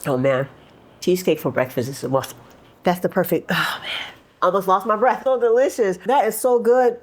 Oh man, cheesecake for breakfast is a must. That's the perfect, oh man. Almost lost my breath. So delicious. That is so good.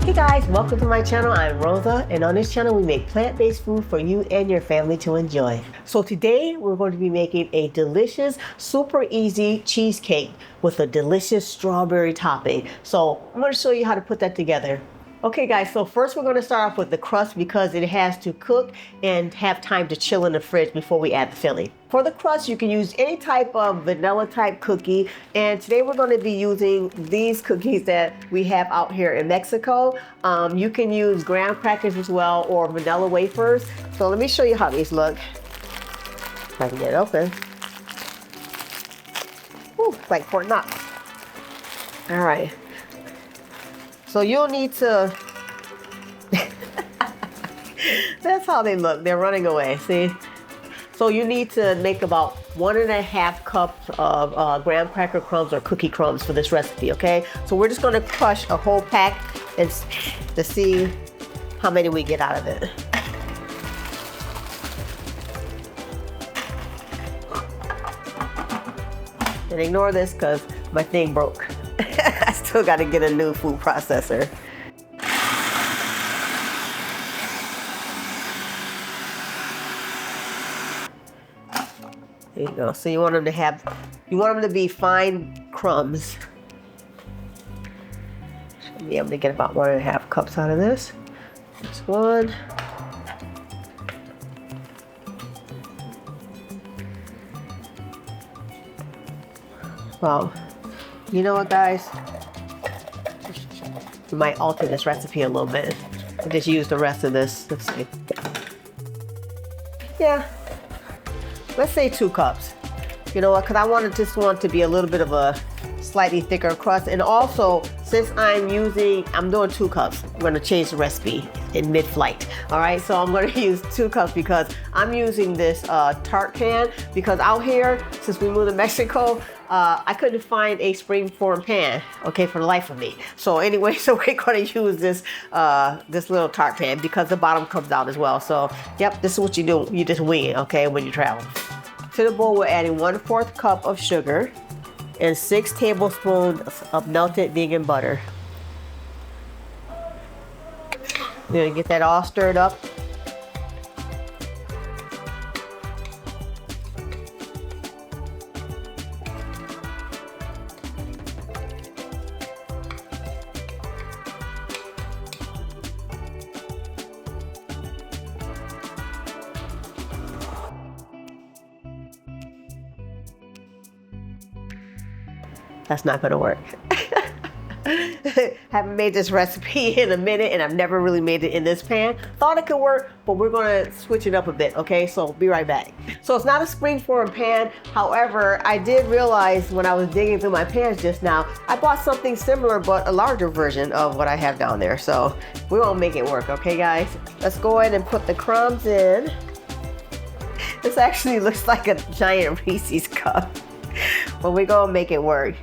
Hey guys, welcome to my channel. I'm Rosa, and on this channel we make plant-based food for you and your family to enjoy. So today we're going to be making a delicious, super easy cheesecake with a delicious strawberry topping. So I'm going to show you how to put that together. Okay guys, so first we're going to start off with the crust because it has to cook and have time to chill in the fridge before we add the filling. For the crust, you can use any type of vanilla type cookie, and today we're going to be using these cookies that we have out here in Mexico. You can use graham crackers as well or vanilla wafers. So let me show you how these look. If I can get it open. Ooh, it's like Fort Knox. All right. So you'll need to, that's how they look. They're running away, see? So you need to make about 1.5 cups of graham cracker crumbs or cookie crumbs for this recipe, okay? So we're just gonna crush a whole pack and to see how many we get out of it. And ignore this because my thing broke. I still got to get a new food processor. There you go. So you want them to be fine crumbs. Should be able to get about 1.5 cups out of this. This one. Wow. You know what, guys? We might alter this recipe a little bit and just use the rest of this. Let's see. Yeah, let's say 2 cups. You know what? Because I wanted this one to be a little bit of a slightly thicker crust, and also since I'm doing 2 cups. I'm going to change the recipe in mid-flight. All right, so I'm going to use 2 cups because I'm using this tart pan because out here, since we moved to Mexico, I couldn't find a springform pan, okay, for the life of me. So anyway, so we're going to use this this little tart pan because the bottom comes out as well. So yep, this is what you do. You just wing it, okay, when you travel. To the bowl, we're adding 1/4 cup of sugar and 6 tablespoons of melted vegan butter. You're gonna get that all stirred up. That's not gonna work. Haven't made this recipe in a minute and I've never really made it in this pan. Thought it could work, but we're gonna switch it up a bit, okay? So be right back. So it's not a springform pan. However, I did realize when I was digging through my pans just now, I bought something similar but a larger version of what I have down there. So we're gonna make it work, okay guys? Let's go ahead and put the crumbs in. This actually looks like a giant Reese's cup, but we're gonna make it work.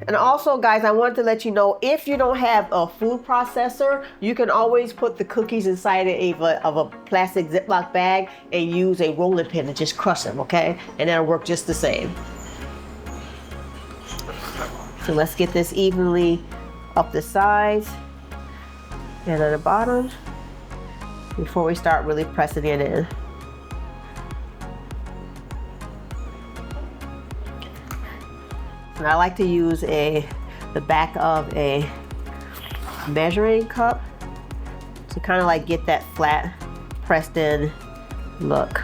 And also guys, I wanted to let you know, if you don't have a food processor, you can always put the cookies inside of a plastic Ziploc bag and use a rolling pin and just crush them, okay? And that'll work just the same. So let's get this evenly up the sides and at the bottom before we start really pressing it in. And I like to use the back of a measuring cup to kind of like get that flat pressed in look.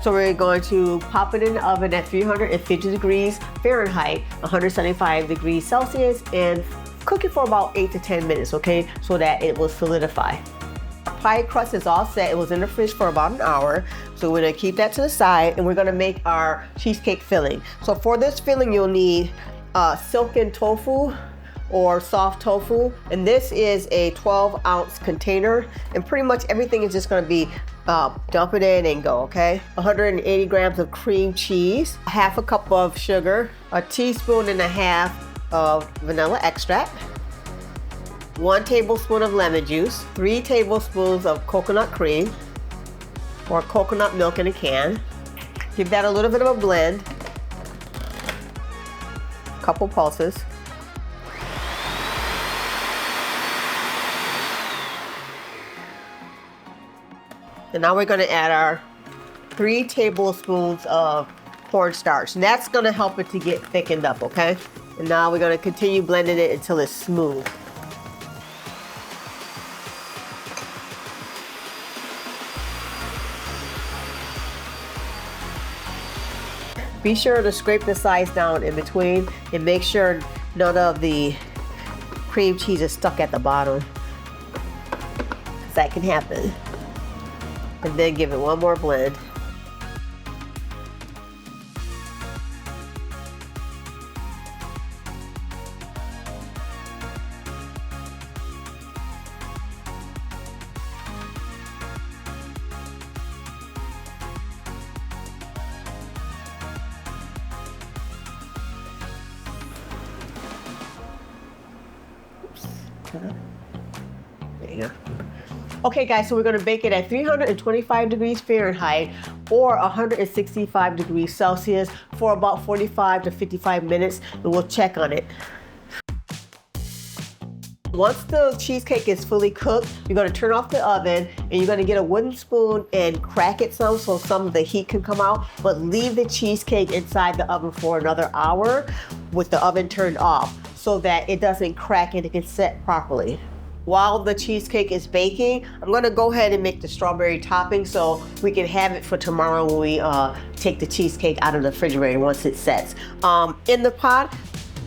So we're going to pop it in the oven at 350 degrees Fahrenheit, 175 degrees Celsius, and cook it for about 8 to 10 minutes, okay? So that it will solidify. Pie crust is all set. It was in the fridge for about an hour. So we're gonna keep that to the side and we're gonna make our cheesecake filling. So for this filling, you'll need silken tofu, or soft tofu. And this is a 12-ounce container. And pretty much everything is just gonna be dump it in and go, okay? 180 grams of cream cheese, half a cup of sugar, a teaspoon and a half of vanilla extract, 1 tablespoon of lemon juice, 3 tablespoons of coconut cream or coconut milk in a can. Give that a little bit of a blend, couple pulses. And now we're going to add our 3 tablespoons of cornstarch. And that's going to help it to get thickened up, okay? And now we're going to continue blending it until it's smooth. Be sure to scrape the sides down in between and make sure none of the cream cheese is stuck at the bottom. That can happen. And then give it one more blend. There you go. Okay guys, so we're gonna bake it at 325 degrees Fahrenheit or 165 degrees Celsius for about 45 to 55 minutes, and we'll check on it. Once the cheesecake is fully cooked, you're gonna turn off the oven and you're gonna get a wooden spoon and crack it some so some of the heat can come out, but leave the cheesecake inside the oven for another hour with the oven turned off so that it doesn't crack and it can set properly. While the cheesecake is baking, I'm gonna go ahead and make the strawberry topping so we can have it for tomorrow when we take the cheesecake out of the refrigerator once it sets. In the pot,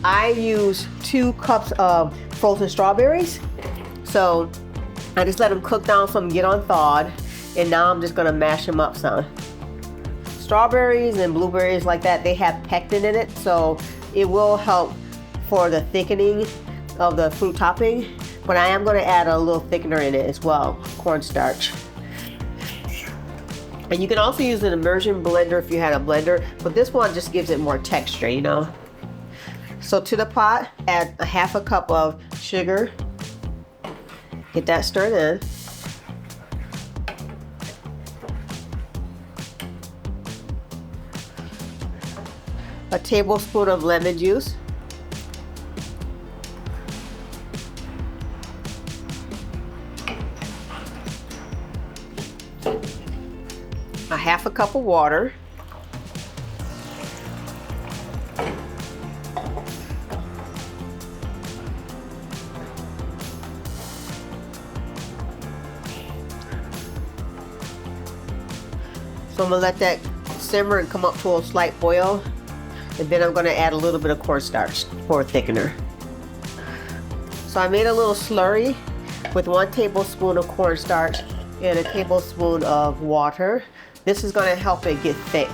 I use 2 cups of frozen strawberries. So I just let them cook down some, get on thawed, and now I'm just gonna mash them up some. Strawberries and blueberries like that, they have pectin in it, so it will help for the thickening of the fruit topping. But I am going to add a little thickener in it as well, cornstarch. And you can also use an immersion blender if you had a blender, but this one just gives it more texture, you know. So to the pot, add a half a cup of sugar. Get that stirred in. A tablespoon of lemon juice. A half a cup of water. So I'm gonna let that simmer and come up to a slight boil. And then I'm gonna add a little bit of cornstarch for a thickener. So I made a little slurry with 1 tablespoon of cornstarch and a tablespoon of water. This is gonna help it get thick.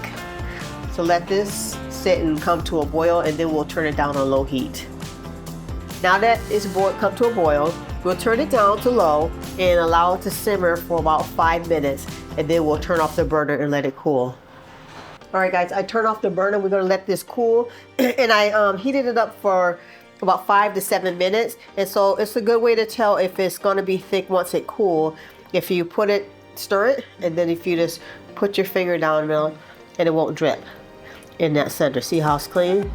So let this sit and come to a boil, and then we'll turn it down on low heat. Now that it's come to a boil, we'll turn it down to low and allow it to simmer for about 5 minutes, and then we'll turn off the burner and let it cool. All right guys, I turned off the burner. We're gonna let this cool, and I heated it up for about 5 to 7 minutes. And so it's a good way to tell if it's gonna be thick once it cools. If you put it, stir it, and then if you just put your finger down and it won't drip in that center. See how it's clean?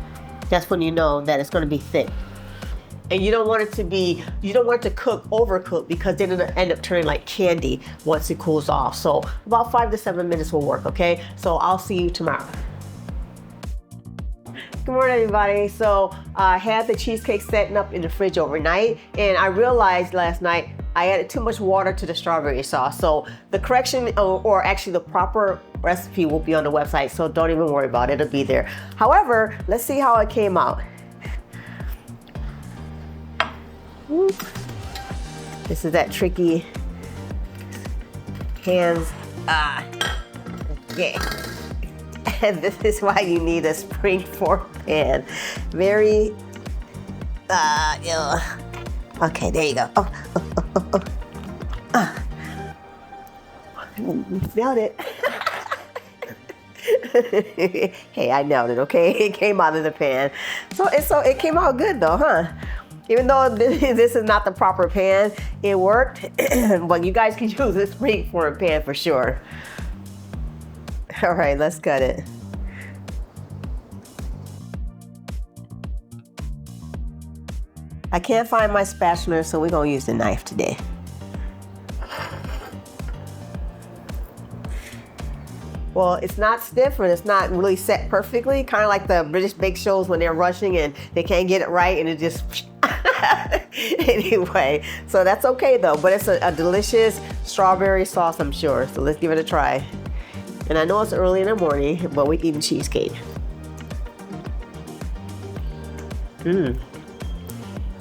That's when you know that it's gonna be thick. And you don't want it to cook, overcook, because then it'll end up turning like candy once it cools off. So about 5 to 7 minutes will work, okay? So I'll see you tomorrow. Good morning, everybody. So I had the cheesecake setting up in the fridge overnight, and I realized last night I added too much water to the strawberry sauce. So the correction, or actually the proper recipe, will be on the website, so don't even worry about it, it'll be there. However, let's see how it came out. This is that tricky hands. Okay. And this is why you need a springform pan. Very Ew. Okay, there you go. Nailed it. Hey, I nailed it, okay? It came out of the pan. So it came out good though, huh? Even though this is not the proper pan, it worked. But you guys can use this spring form pan for sure. All right, let's cut it. I can't find my spatula, so we're gonna use the knife today. Well, it's not stiff and it's not really set perfectly, kind of like the British bake shows when they're rushing and they can't get it right and it just anyway, so that's okay though, but it's a delicious strawberry sauce, I'm sure. So let's give it a try. And I know it's early in the morning, but we're eating cheesecake.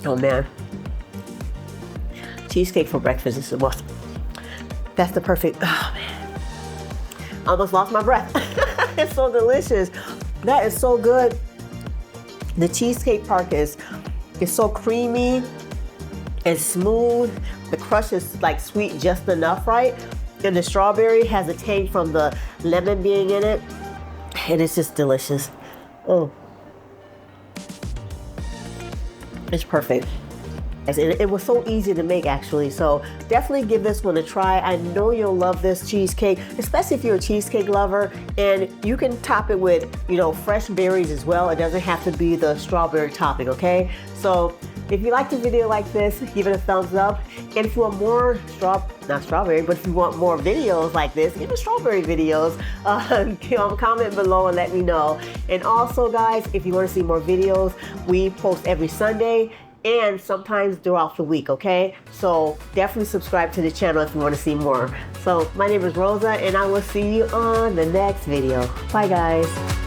Oh man, cheesecake for breakfast is the most. That's the perfect. Oh man. I almost lost my breath. It's so delicious. That is so good. The cheesecake part is so creamy and smooth. The crust is like sweet just enough, right? And the strawberry has a tang from the lemon being in it. And it's just delicious. Oh. It's perfect. It was so easy to make actually, so definitely give this one a try. I know you'll love this cheesecake, especially if you're a cheesecake lover, and you can top it with, you know, fresh berries as well. It doesn't have to be the strawberry topping, okay? So if you like the video like this, give it a thumbs up. And if you want more not strawberry, but if you want more videos like this, even strawberry videos, comment below and let me know. And also guys, if you want to see more videos, we post every Sunday and sometimes throughout the week, okay? So definitely subscribe to the channel if you want to see more. So my name is Rosa and I will see you on the next video. Bye guys.